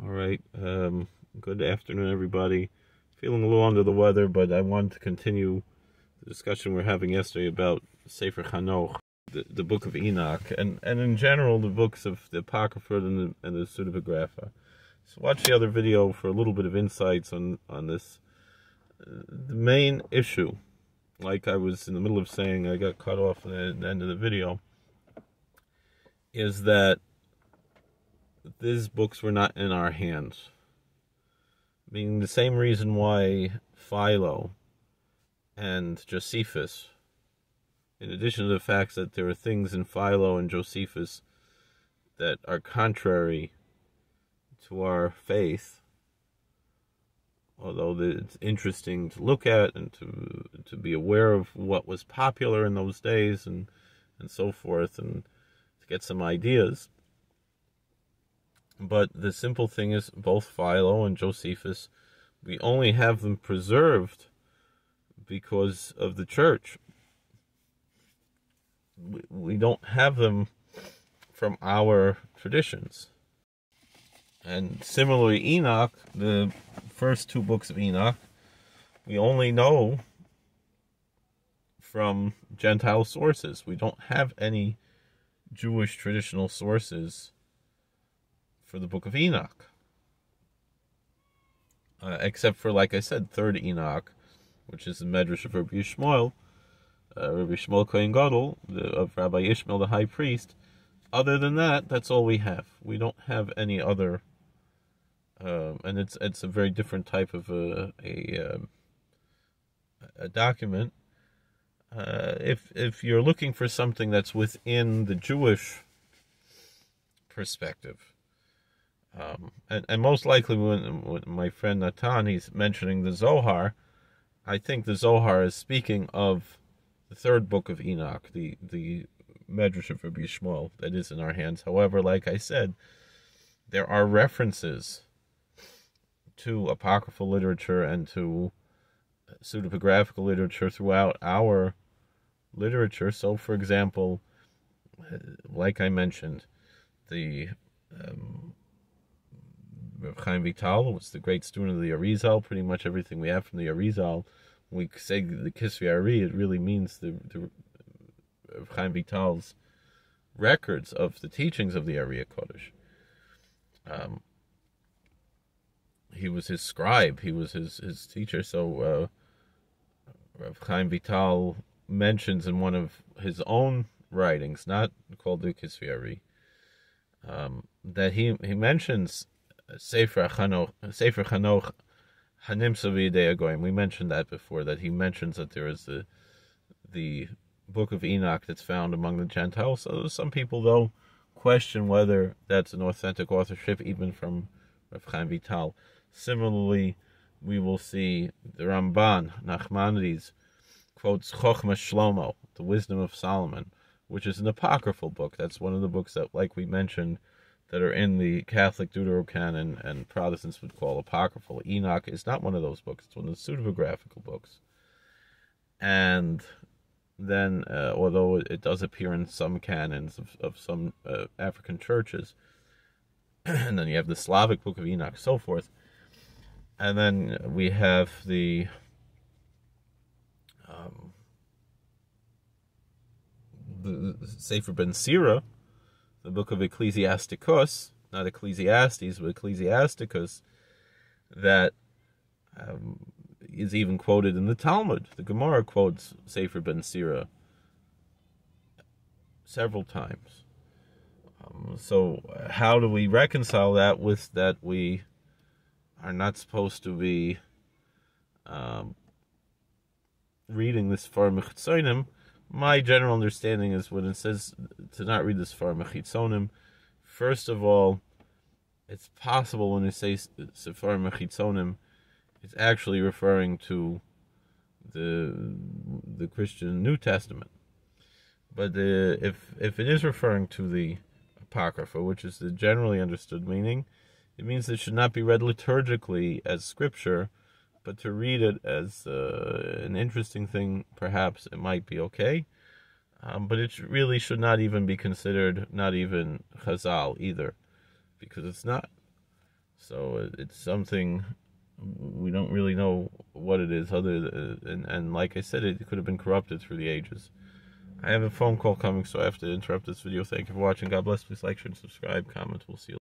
All right. Good afternoon, everybody. Feeling a little under the weather, but I wanted to continue the discussion we were having yesterday about Sefer Hanoch, the book of Enoch, and in general the books of the Apocrypha and the Pseudepigrapha. So watch the other video for a little bit of insights on this. The main issue, like I was in the middle of saying, I got cut off at the end of the video, is that these books were not in our hands. Meaning the same reason why Philo and Josephus, in addition to the fact that there are things in Philo and Josephus that are contrary to our faith, although it's interesting to look at and to be aware of what was popular in those days and so forth, and to get some ideas. But the simple thing is, both Philo and Josephus, we only have them preserved because of the church. We don't have them from our traditions. And similarly, Enoch, the first two books of Enoch, we only know from Gentile sources. We don't have any Jewish traditional sources for the book of Enoch, except for, like I said, third Enoch, which is the Medrash of Rabbi Shmuel Kohen Gadol, of Rabbi Ishmael the high priest. Other than that, that's all we have. We don't have any other, and it's a very different type of a document. If you're looking for something that's within the Jewish perspective. And most likely when my friend Natan, he's mentioning the Zohar, I think the Zohar is speaking of the third book of Enoch, the Medrash of Rabbi Shmuel, that is in our hands. However, like I said, there are references to apocryphal literature and to pseudepigraphical literature throughout our literature. So, for example, like I mentioned, the Rav Chaim Vital was the great student of the Arizal. Pretty much everything we have from the Arizal, when we say the Kisvei Ari, it really means the Rav Chaim Vital's records of the teachings of the Ari Kodesh. He was his scribe, he was his teacher. So Rav Chaim Vital mentions in one of his own writings, not called the Kisvei Ari, that he mentions Sefer Hanoch Hanimtza B'Yedei Hagoyim. We mentioned that before, that he mentions that there is the book of Enoch that's found among the Gentiles. So some people, though, question whether that's an authentic authorship, even from Rav Chaim Vital. Similarly, we will see the Ramban, Nachmanides, quotes Chochmas Shlomo, the Wisdom of Solomon, which is an apocryphal book. That's one of the books that, like we mentioned, that are in the Catholic Deuterocanon and Protestants would call apocryphal. Enoch is not one of those books. It's one of the pseudepigraphical books. And then, although it does appear in some canons of some African churches, and then you have the Slavic book of Enoch, so forth. And then we have the Sefer Ben Sira, the book of Ecclesiasticus, not Ecclesiastes, but Ecclesiasticus, that is even quoted in the Talmud. The Gemara quotes Sefer Ben Sira several times. So how do we reconcile that with that we are not supposed to be reading this far mechitzonim? My general understanding is when it says to not read this far mechitzonim, first of all, it's possible when it says Sefer Mechitzonim, it's actually referring to the Christian New Testament. But if it is referring to the Apocrypha, which is the generally understood meaning, it means it should not be read liturgically as scripture, but to read it as an interesting thing. Perhaps it might be okay. But it really should not even be considered, not even Chazal either, because it's not. So it's something we don't really know what it is, and like I said, it could have been corrupted through the ages. I have a phone call coming, so I have to interrupt this video. Thank you for watching. God bless. Please like, share, and subscribe. Comment. We'll see you later.